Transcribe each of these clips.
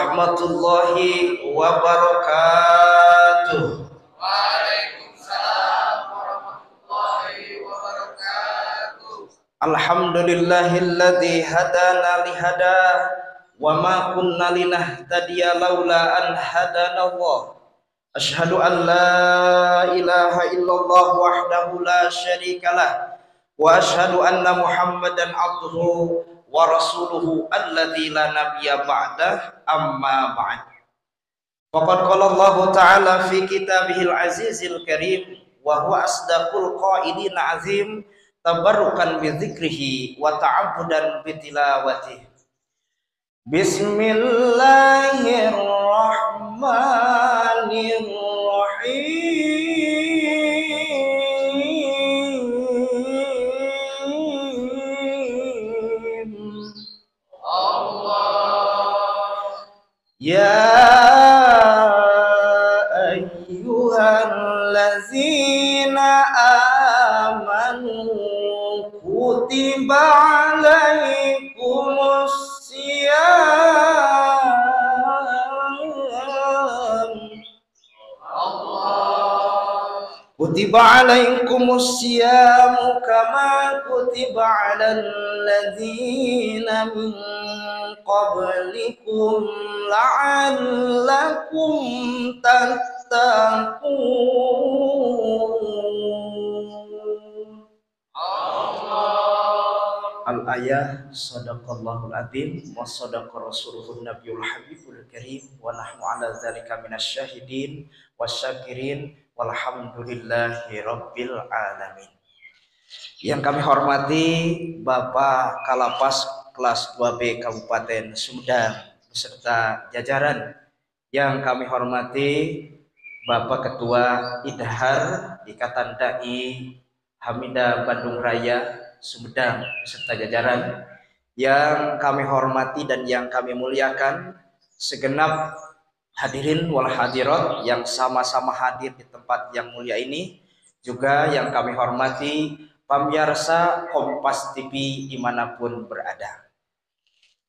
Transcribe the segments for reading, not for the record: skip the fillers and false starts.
warahmatullahi wabarakatuh. Waalaikumsalam warahmatullahi wabarakatuh. Alhamdulillahilladzi hadana lihada wa ma kunna linahtadiya laula an hadana Allah. Asyhadu an la ilaha illallah wahdahu la syarikalah wa asyhadu anna Muhammadan abduhu wa rasuluhu alladzi la nabiyya ba'dah, amma ba'd. Faqad qala Allah ta'ala fi kitabihil azizil karim wa huwa asdaqul qailin azim tabarrukan bi dzikrihi wa ta'abbudan bi tilawatihi. Bismillahirrahmanirrahim. Ya ayyuhallazina amanu kutiba alaikumus siyam kutiba alaikumus siyam kama kutiba alal ladzina min qablikum la'allakum tattaqun. Al-ayah sadaqallahul adzim wa sadaqa rasuluhun nabiyul habibul karim wa nahnu ala dzalika minasyahidin wasyakirin walhamdulillahi rabbil alamin. Yang kami hormati Bapak Kalapas kelas 2B Kabupaten Sumedang beserta jajaran. Yang kami hormati Bapak Ketua Idhar Ikatan Dai Hamidah Bandung Raya Sumedang beserta jajaran. Yang kami hormati dan yang kami muliakan segenap hadirin wal hadirat yang sama-sama hadir di tempat yang mulia ini. Juga yang kami hormati pemirsa Kompas TV dimanapun berada.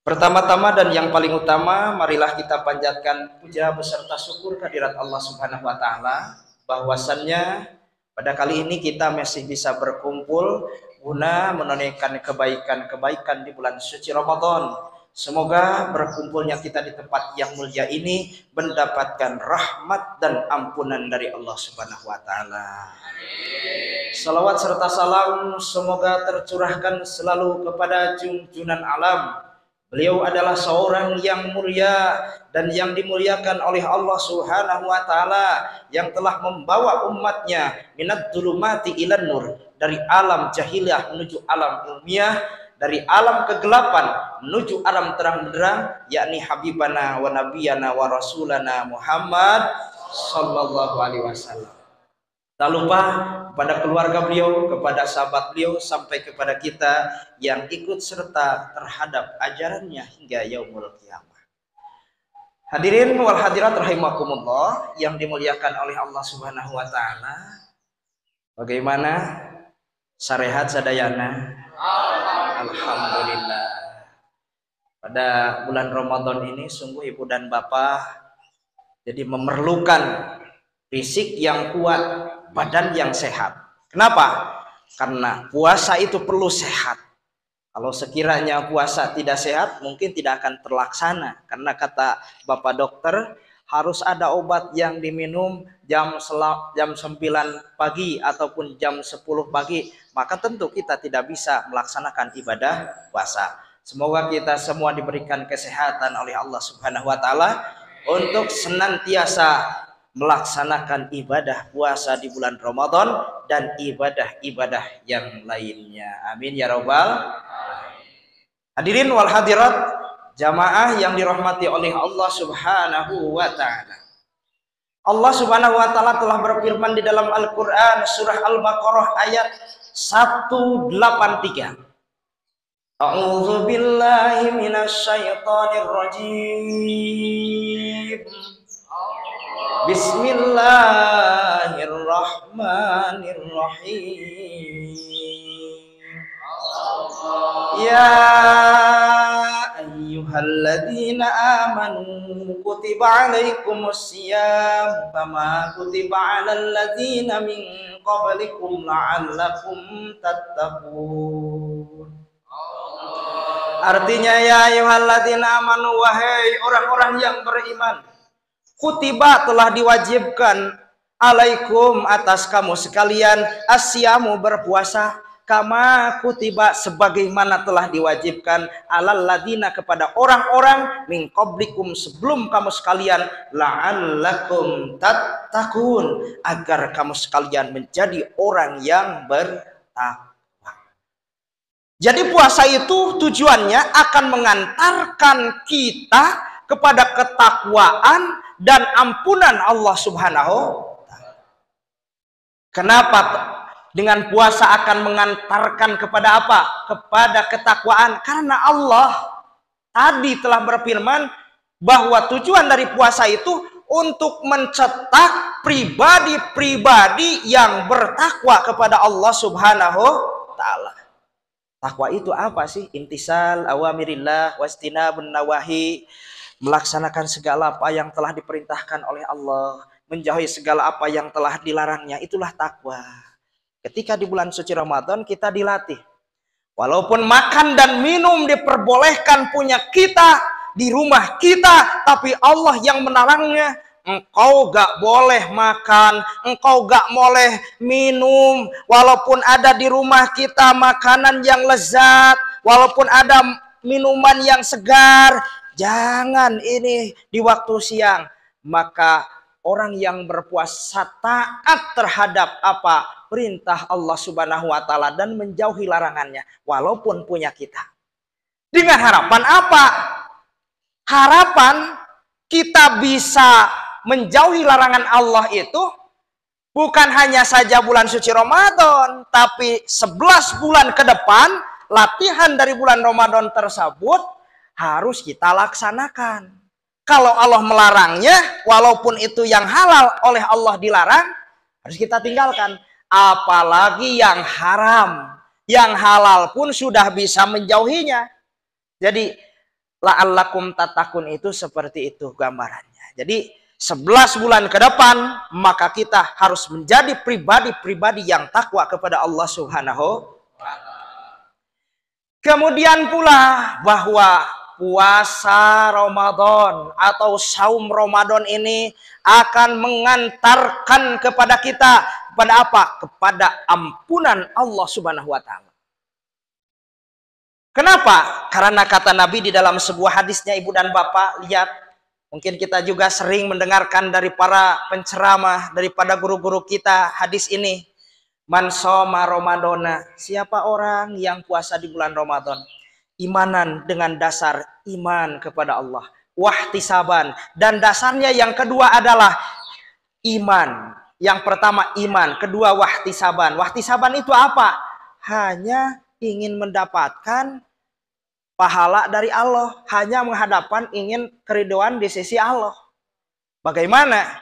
Pertama-tama dan yang paling utama, marilah kita panjatkan puja beserta syukur kehadirat Allah Subhanahu wa Ta'ala, bahwasannya pada kali ini kita masih bisa berkumpul guna menunaikan kebaikan-kebaikan di bulan suci Ramadan. Semoga berkumpulnya kita di tempat yang mulia ini mendapatkan rahmat dan ampunan dari Allah Subhanahu wa Ta'ala. Salawat serta salam semoga tercurahkan selalu kepada junjunan alam. Beliau adalah seorang yang mulia dan yang dimuliakan oleh Allah Subhanahu wa Ta'ala, yang telah membawa umatnya minad dzulumati ilan nur, dari alam jahiliyah menuju alam ilmiah, dari alam kegelapan menuju alam terang benderang, yakni habibana wa nabiyana wa rasulana Muhammad sallallahu alaihi wasallam. Tak lupa kepada keluarga beliau, kepada sahabat beliau, sampai kepada kita yang ikut serta terhadap ajarannya hingga yaumul qiyamah. Hadirin wal hadirat rahimakumullah yang dimuliakan oleh Allah Subhanahu wa Ta'ala. Bagaimana sarehat sadayana? Alhamdulillah. Pada bulan Ramadan ini sungguh ibu dan bapak jadi memerlukan fisik yang kuat, badan yang sehat. Kenapa? Karena puasa itu perlu sehat. Kalau sekiranya puasa tidak sehat, mungkin tidak akan terlaksana. Karena kata Bapak dokter, harus ada obat yang diminum jam 9 pagi ataupun jam 10 pagi. Maka tentu kita tidak bisa melaksanakan ibadah puasa. Semoga kita semua diberikan kesehatan oleh Allah Subhanahu wa Ta'ala untuk senantiasa melaksanakan ibadah puasa di bulan Ramadan dan ibadah-ibadah yang lainnya. Amin ya rabbal alamin. Hadirin wal hadirat jamaah yang dirahmati oleh Allah Subhanahu wa Ta'ala. Allah Subhanahu wa Ta'ala telah berfirman di dalam Al-Qur'an surah Al-Baqarah ayat 183. A'udzu billahi minasy syaithanir rajim. Bismillahirrahmanirrahim. Ya ayyuhalladzina ayyuhalladzina amanu kutiba alaikumusiyam kama kutiba alal ladzina min qablikum la'allakum tattaqun. Artinya ya ayyuhalladzina amanu, wahai orang-orang yang beriman, kutiba telah diwajibkan alaikum atas kamu sekalian asyamu berpuasa kama kutiba sebagaimana telah diwajibkan alal ladina kepada orang-orang min qablikum sebelum kamu sekalian la'allakum tattaqun agar kamu sekalian menjadi orang yang bertakwa. Jadi puasa itu tujuannya akan mengantarkan kita kepada ketakwaan dan ampunan Allah Subhanahu. Kenapa dengan puasa akan mengantarkan kepada apa? Kepada ketakwaan. Karena Allah tadi telah berfirman bahwa tujuan dari puasa itu untuk mencetak pribadi-pribadi yang bertakwa kepada Allah Subhanahu Ta'ala. Takwa itu apa sih? Imtisal awamirillah wastinabun nawahi, melaksanakan segala apa yang telah diperintahkan oleh Allah, menjauhi segala apa yang telah dilarangnya, itulah takwa. Ketika di bulan suci Ramadan kita dilatih. Walaupun makan dan minum diperbolehkan punya kita, di rumah kita, tapi Allah yang melarangnya. Engkau gak boleh makan, engkau gak boleh minum. Walaupun ada di rumah kita makanan yang lezat, walaupun ada minuman yang segar, jangan ini di waktu siang. Maka orang yang berpuasa taat terhadap apa? Perintah Allah Subhanahu wa Ta'ala dan menjauhi larangannya walaupun punya kita. Dengan harapan apa? Harapan kita bisa menjauhi larangan Allah itu bukan hanya saja bulan suci Ramadan, tapi 11 bulan ke depan latihan dari bulan Ramadan tersebut harus kita laksanakan. Kalau Allah melarangnya, walaupun itu yang halal oleh Allah dilarang, harus kita tinggalkan. Apalagi yang haram, yang halal pun sudah bisa menjauhinya. Jadi, la'allakum tattaqun itu seperti itu gambarannya. Jadi, 11 bulan ke depan, maka kita harus menjadi pribadi-pribadi yang takwa kepada Allah Subhanahu. Kemudian pula bahwa puasa Ramadan atau saum Ramadan ini akan mengantarkan kepada kita kepada apa? Kepada ampunan Allah Subhanahu wa Ta'ala. Kenapa? Karena kata Nabi di dalam sebuah hadisnya, Ibu dan Bapak lihat, mungkin kita juga sering mendengarkan dari para penceramah, daripada guru-guru kita hadis ini. Man shoma Ramadana, siapa orang yang puasa di bulan Ramadan? Imanan dengan dasar iman kepada Allah. Wahtisaban. Dan dasarnya yang kedua adalah iman. Yang pertama iman. Kedua wahtisaban. Wahtisaban itu apa? Hanya ingin mendapatkan pahala dari Allah. Hanya menghadapkan ingin keridhaan di sisi Allah. Bagaimana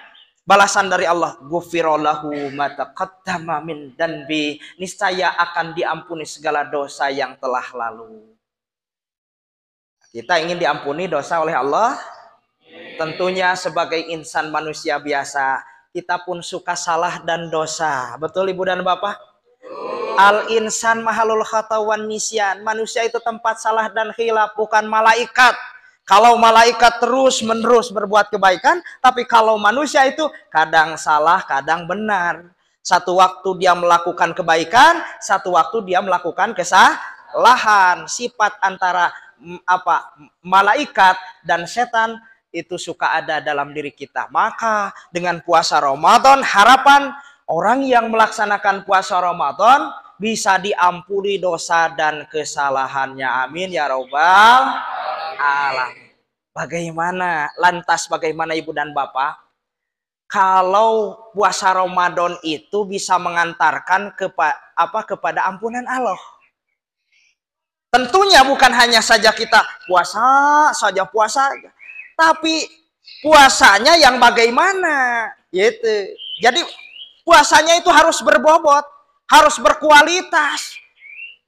balasan dari Allah? Ghufirallahu ma taqaddama min danbi. Niscaya akan diampuni segala dosa yang telah lalu. Kita ingin diampuni dosa oleh Allah. Tentunya sebagai insan manusia biasa, kita pun suka salah dan dosa. Betul Ibu dan Bapak? Al-insan mahalul khatawan nisyan. Manusia itu tempat salah dan khilaf, bukan malaikat. Kalau malaikat terus menerus berbuat kebaikan, tapi kalau manusia itu kadang salah, kadang benar. Satu waktu dia melakukan kebaikan, satu waktu dia melakukan kesalahan. Sifat antara malaikat dan setan itu suka ada dalam diri kita. Maka dengan puasa Ramadan, harapan orang yang melaksanakan puasa Ramadan bisa diampuni dosa dan kesalahannya. Amin ya rabbal alamin. Bagaimana? Lantas bagaimana Ibu dan Bapak? Kalau puasa Ramadan itu bisa mengantarkan kepada ampunan Allah. Tentunya bukan hanya saja kita puasa saja, tapi puasanya yang bagaimana, gitu. Jadi puasanya itu harus berbobot, harus berkualitas,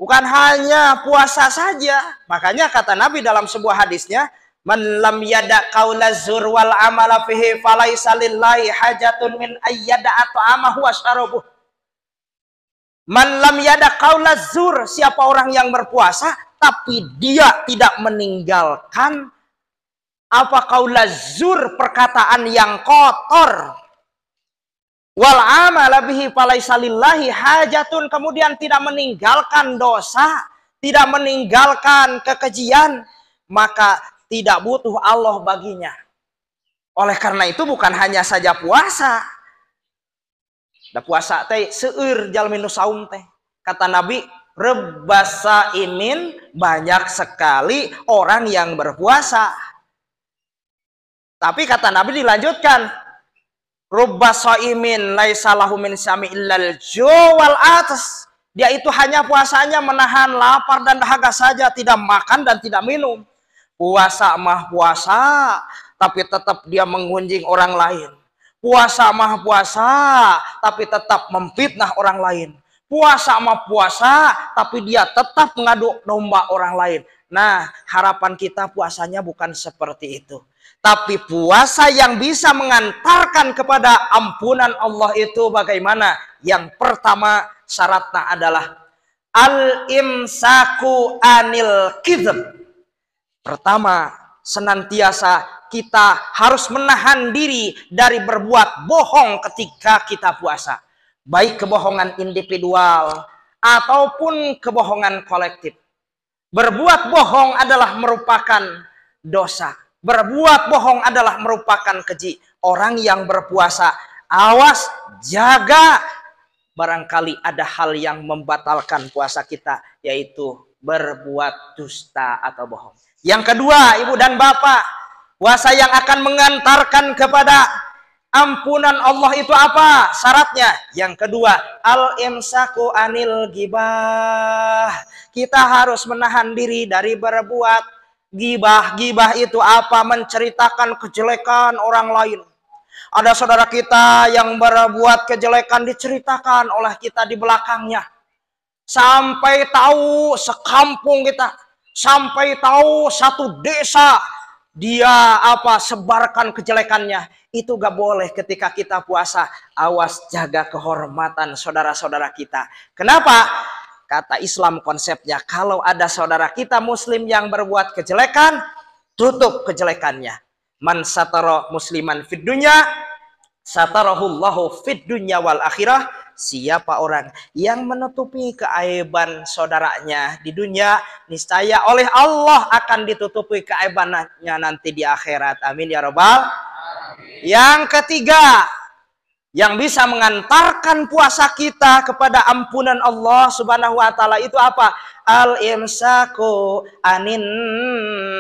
bukan hanya puasa saja. Makanya kata Nabi dalam sebuah hadisnya, Man lam yada qaula zur wal amala fihi falaisa lillahi hajatun min ayyada at'amahu wa syarabuh. Man lam yada qaula zur, siapa orang yang berpuasa tapi dia tidak meninggalkan apa qaula zur, perkataan yang kotor. Wal amala bihi falaisa lillahi hajatun, kemudian tidak meninggalkan dosa, tidak meninggalkan kekejian, maka tidak butuh Allah baginya. Oleh karena itu bukan hanya saja puasa. Da puasa teh seueur jalmi nu saum teh. Kata Nabi, rebasa imin, banyak sekali orang yang berpuasa. Tapi kata Nabi dilanjutkan, rebasa imin laisa lahu min sami illal juwal atas. Dia itu hanya puasanya menahan lapar dan dahaga saja, tidak makan dan tidak minum. Puasa mah puasa, tapi tetap dia mengunjing orang lain. Puasa mah puasa, tapi tetap memfitnah orang lain. Puasa mah puasa, tapi dia tetap mengadu domba orang lain. Nah, harapan kita puasanya bukan seperti itu. Tapi puasa yang bisa mengantarkan kepada ampunan Allah itu bagaimana? Yang pertama syaratnya adalah al-imsaku anil kizm. Pertama, senantiasa kita harus menahan diri dari berbuat bohong ketika kita puasa. Baik kebohongan individual ataupun kebohongan kolektif. Berbuat bohong adalah merupakan dosa. Berbuat bohong adalah merupakan keji. Orang yang berpuasa, awas, jaga. Barangkali ada hal yang membatalkan puasa kita, yaitu berbuat dusta atau bohong. Yang kedua, ibu dan bapak, puasa yang akan mengantarkan kepada ampunan Allah itu apa? Syaratnya. Yang kedua, al-imsaku anil gibah. Kita harus menahan diri dari berbuat gibah. Gibah itu apa? Menceritakan kejelekan orang lain. Ada saudara kita yang berbuat kejelekan diceritakan oleh kita di belakangnya. Sampai tahu sekampung kita, sampai tahu satu desa, dia sebarkan kejelekannya. Itu gak boleh ketika kita puasa. Awas, jaga kehormatan saudara-saudara kita. Kenapa? Kata Islam konsepnya, kalau ada saudara kita muslim yang berbuat kejelekan, tutup kejelekannya. Man satara musliman fid dunya, satarahullahu fid dunya wal akhirah. Siapa orang yang menutupi keaiban saudaranya di dunia, niscaya oleh Allah akan ditutupi keaibannya nanti di akhirat. Amin ya rabbal. Yang ketiga, yang bisa mengantarkan puasa kita kepada ampunan Allah Subhanahu wa taala itu apa? Al-imsaku anin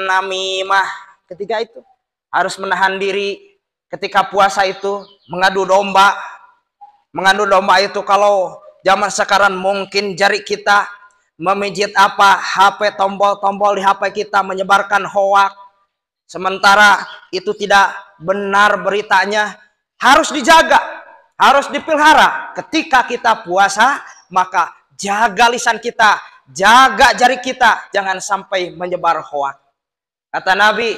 namimah. Ketiga itu harus menahan diri ketika puasa itu mengadu domba. Mengadu domba itu kalau zaman sekarang mungkin jari kita memijit HP, tombol-tombol di HP kita menyebarkan hoak. Sementara itu tidak benar beritanya. Harus dijaga, harus dipelihara. Ketika kita puasa, maka jaga lisan kita, jaga jari kita, jangan sampai menyebar hoak. Kata Nabi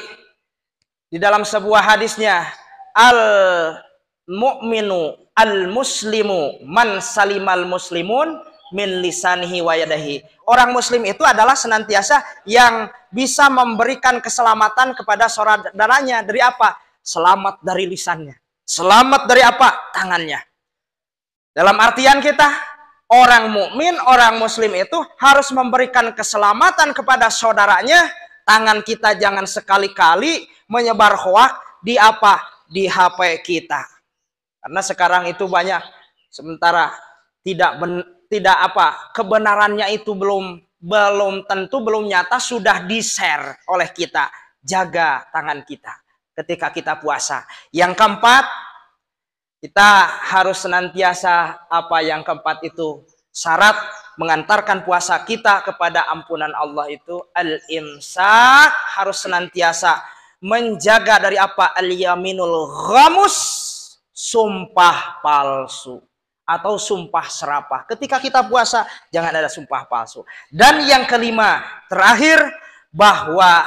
di dalam sebuah hadisnya, al-mu'minu al-muslimu man salimal muslimun min lisanihi wa yadahi. Orang muslim itu adalah senantiasa yang bisa memberikan keselamatan kepada saudaranya dari apa? Selamat dari lisannya. Selamat dari apa? Tangannya. Dalam artian kita, orang mukmin, orang muslim itu harus memberikan keselamatan kepada saudaranya. Tangan kita jangan sekali-kali menyebar hoak di di HP kita. Karena sekarang itu banyak, sementara kebenarannya itu belum tentu, belum nyata, sudah di-share oleh kita. Jaga tangan kita ketika kita puasa. Yang keempat, kita harus senantiasa yang keempat itu syarat mengantarkan puasa kita kepada ampunan Allah itu al-imsak, harus senantiasa menjaga dari al-yaminul ghamus, sumpah palsu atau sumpah serapah. Ketika kita puasa jangan ada sumpah palsu. Dan yang kelima, terakhir, bahwa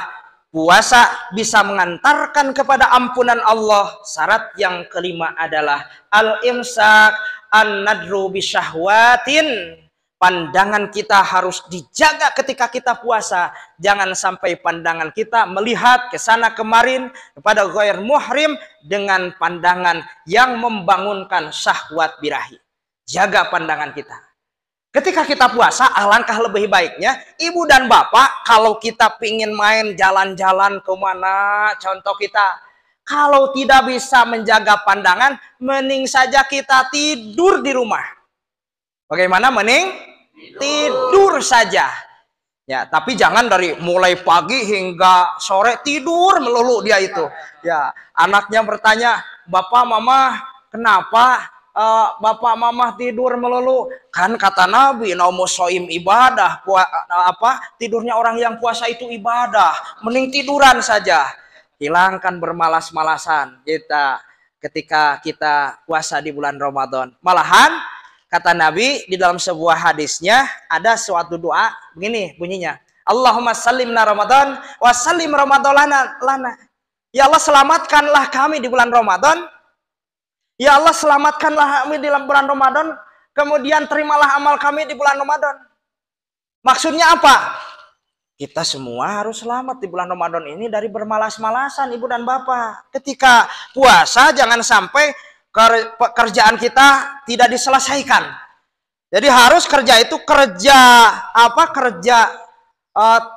puasa bisa mengantarkan kepada ampunan Allah. Syarat yang kelima adalah al-imsak an-nadru bisyahwatin. Pandangan kita harus dijaga ketika kita puasa. Jangan sampai pandangan kita melihat ke sana kemarin kepada ghair muhrim dengan pandangan yang membangunkan syahwat birahi. Jaga pandangan kita. Ketika kita puasa, alangkah lebih baiknya ibu dan bapak kalau kita pingin main jalan-jalan kemana, contoh kita, kalau tidak bisa menjaga pandangan, mending saja kita tidur di rumah. Bagaimana mending? Tidur saja. Ya, tapi jangan dari mulai pagi hingga sore tidur melulu dia itu. Ya, anaknya bertanya, "Bapak, Mama, kenapa Bapak Mama tidur melulu?" Kan kata Nabi, "Naumus ibadah." Tidurnya orang yang puasa itu ibadah. Mending tiduran saja. Hilangkan bermalas-malasan kita ketika kita puasa di bulan Ramadan. Malahan kata Nabi di dalam sebuah hadisnya ada suatu doa begini bunyinya. Allahumma sallimna Ramadan wa sallim Ramadana lana. Ya Allah, selamatkanlah kami di bulan Ramadan. Ya Allah, selamatkanlah kami di bulan Ramadan. Kemudian terimalah amal kami di bulan Ramadan. Maksudnya apa? Kita semua harus selamat di bulan Ramadan ini dari bermalas-malasan ibu dan bapak. Ketika puasa jangan sampai pekerjaan kita tidak diselesaikan. Jadi harus kerja itu kerja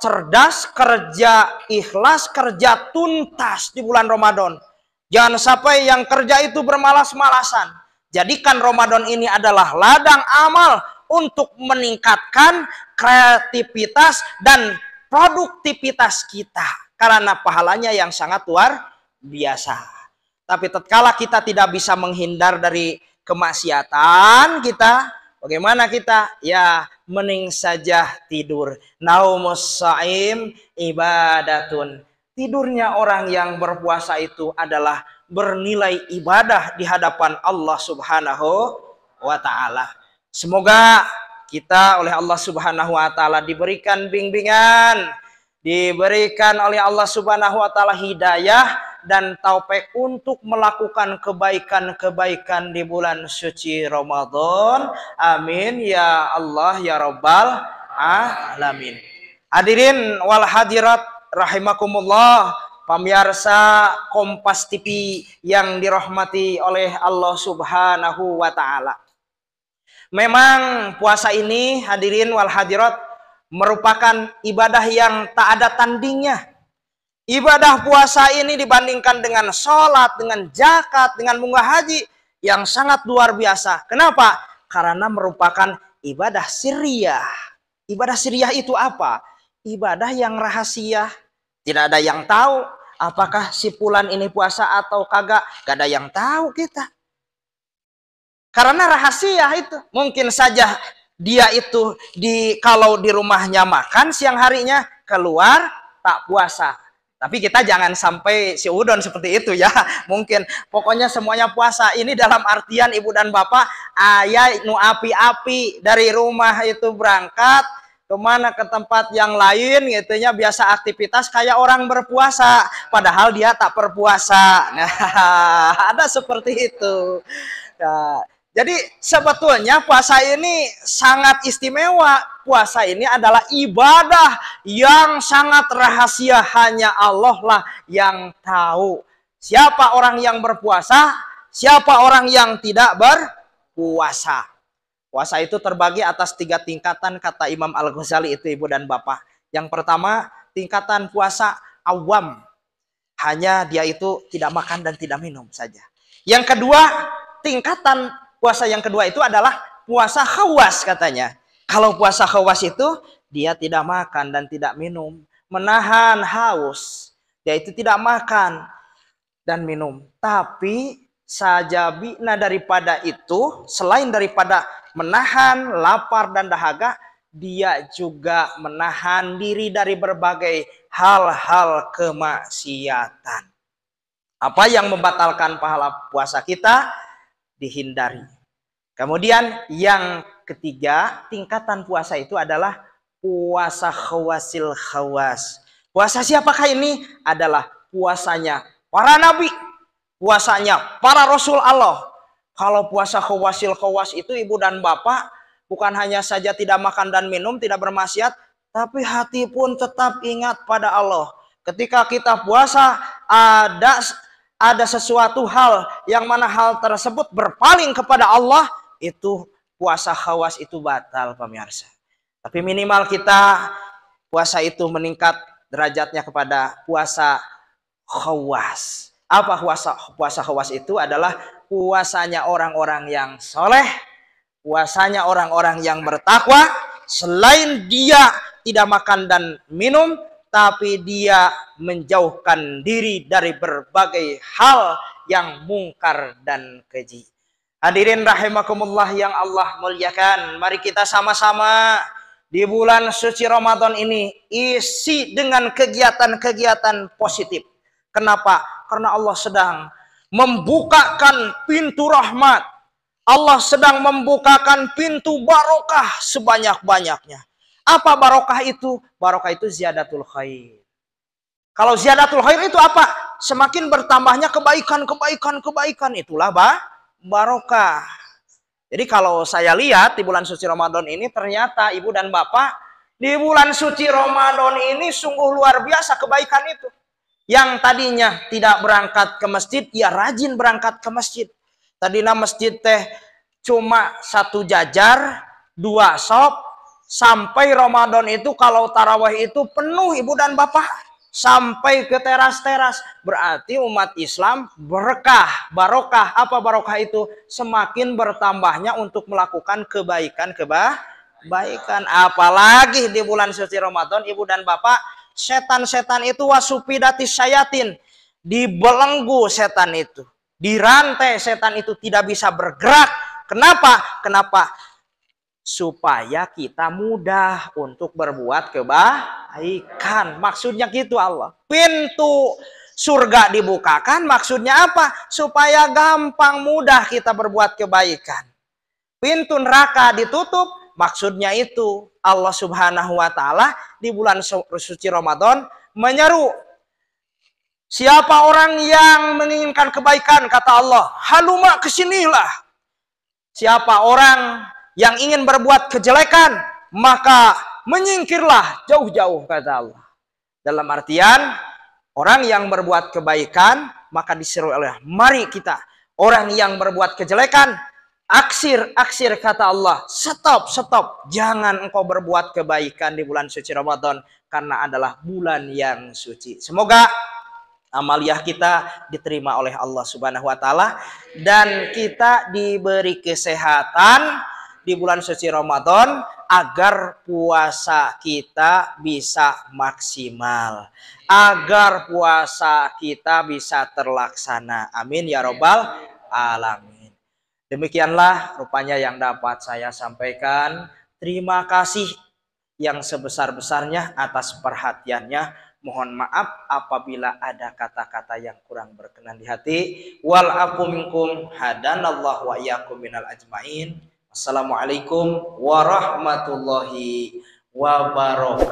cerdas, kerja ikhlas, kerja tuntas di bulan Ramadan. Jangan sampai yang kerja itu bermalas-malasan. Jadikan Ramadan ini adalah ladang amal untuk meningkatkan kreativitas dan produktivitas kita. Karena pahalanya yang sangat luar biasa. Tapi tatkala kita tidak bisa menghindar dari kemaksiatan kita, bagaimana kita? Ya, mending saja tidur. Naumus shaim ibadatun. Tidurnya orang yang berpuasa itu adalah bernilai ibadah di hadapan Allah Subhanahu wa Ta'ala. Semoga kita oleh Allah Subhanahu wa Ta'ala diberikan bimbingan, diberikan oleh Allah Subhanahu wa Ta'ala hidayah dan taufik untuk melakukan kebaikan-kebaikan di bulan suci Ramadan. Amin ya Allah ya Rabbal alamin. Hadirin wal hadirat rahimakumullah, pemirsa Kompas TV yang dirahmati oleh Allah Subhanahu wa Ta'ala. Memang puasa ini hadirin wal hadirat merupakan ibadah yang tak ada tandingnya. Ibadah puasa ini dibandingkan dengan sholat, dengan zakat, dengan munggah haji yang sangat luar biasa. Kenapa? Karena merupakan ibadah sirriyah. Ibadah sirriyah itu apa? Ibadah yang rahasia. Tidak ada yang tahu apakah si fulan ini puasa atau kagak. Gak ada yang tahu kita. Karena rahasia itu. Mungkin saja dia itu kalau di rumahnya makan siang harinya, keluar tak puasa. Tapi kita jangan sampai si udon seperti itu ya. Mungkin pokoknya semuanya puasa. Ini dalam artian ibu dan bapak, ayah nu api-api dari rumah itu berangkat kemana ke tempat yang lain gitunya, biasa aktivitas kayak orang berpuasa. Padahal dia tak berpuasa. Nah, ada seperti itu. Nah, jadi sebetulnya puasa ini sangat istimewa. Puasa ini adalah ibadah yang sangat rahasia. Hanya Allah lah yang tahu siapa orang yang berpuasa, siapa orang yang tidak berpuasa. Puasa itu terbagi atas 3 tingkatan kata Imam Al-Ghazali itu ibu dan bapak. Yang pertama tingkatan puasa awam. Hanya dia itu tidak makan dan tidak minum saja. Yang kedua tingkatan puasa yang kedua itu adalah puasa khawas katanya. Kalau puasa khawas itu dia tidak makan dan tidak minum, menahan haus. Dia itu tidak makan dan minum. Tapi sajabina daripada itu, selain daripada menahan lapar dan dahaga, dia juga menahan diri dari berbagai hal-hal kemaksiatan. Apa yang membatalkan pahala puasa kita dihindari. Kemudian yang ketiga tingkatan puasa itu adalah puasa khawasil khawas. Puasa siapakah ini? Adalah puasanya para nabi, puasanya para rasul Allah. Kalau puasa khawasil khawas itu ibu dan bapak bukan hanya saja tidak makan dan minum, tidak bermaksiat, tapi hati pun tetap ingat pada Allah. Ketika kita puasa ada sesuatu hal yang mana hal tersebut berpaling kepada Allah, itu puasa khawas itu batal, pemirsa. Tapi minimal kita puasa itu meningkat derajatnya kepada puasa khawas. Apa puasa khawas itu? Adalah puasanya orang-orang yang soleh, puasanya orang-orang yang bertakwa. Selain dia tidak makan dan minum, tapi dia menjauhkan diri dari berbagai hal yang mungkar dan keji. Hadirin rahimakumullah yang Allah muliakan, mari kita sama-sama di bulan suci Ramadan ini isi dengan kegiatan-kegiatan positif. Kenapa? Karena Allah sedang membukakan pintu rahmat. Allah sedang membukakan pintu barokah sebanyak-banyaknya. Apa barokah itu? Barokah itu ziyadatul khair. Kalau ziyadatul khair itu apa? Semakin bertambahnya kebaikan, itulah barokah. Jadi kalau saya lihat di bulan suci Ramadan ini, ternyata ibu dan bapak, di bulan suci Ramadan ini sungguh luar biasa kebaikan itu. Yang tadinya tidak berangkat ke masjid, ya rajin berangkat ke masjid. Tadinya masjid teh cuma 1 jajar, 2 sop, sampai Ramadan itu kalau tarawih itu penuh ibu dan bapak. Sampai ke teras-teras. Berarti umat Islam berkah, barokah. Apa barokah itu? Semakin bertambahnya untuk melakukan kebaikan. Apalagi di bulan suci Ramadan, ibu dan bapak, setan-setan itu wasupidatis syayatin, dibelenggu setan itu, dirantai setan itu, tidak bisa bergerak. Kenapa? Supaya kita mudah untuk berbuat kebaikan. Maksudnya gitu Allah. Pintu surga dibukakan, maksudnya apa? Supaya gampang mudah kita berbuat kebaikan. Pintu neraka ditutup, maksudnya itu Allah Subhanahu wa taala di bulan suci Ramadan menyeru, siapa orang yang menginginkan kebaikan, kata Allah, haluma kesinilah. Siapa orang yang ingin berbuat kejelekan, maka menyingkirlah jauh-jauh, kata Allah. Dalam artian, orang yang berbuat kebaikan, maka disuruh Allah, mari kita. Orang yang berbuat kejelekan, aksir, kata Allah, stop. Jangan engkau berbuat kebaikan di bulan suci Ramadan, karena adalah bulan yang suci. Semoga amaliah kita diterima oleh Allah Subhanahu wa taala dan kita diberi kesehatan di bulan suci Ramadan agar puasa kita bisa maksimal, agar puasa kita bisa terlaksana. Amin ya robbal alamin. Demikianlah rupanya yang dapat saya sampaikan. Terima kasih yang sebesar-besarnya atas perhatiannya. Mohon maaf apabila ada kata-kata yang kurang berkenan di hati. Wal afu minkum hadanallahu wa iyyakum minal ajmain. Assalamualaikum warahmatullahi wabarakatuh.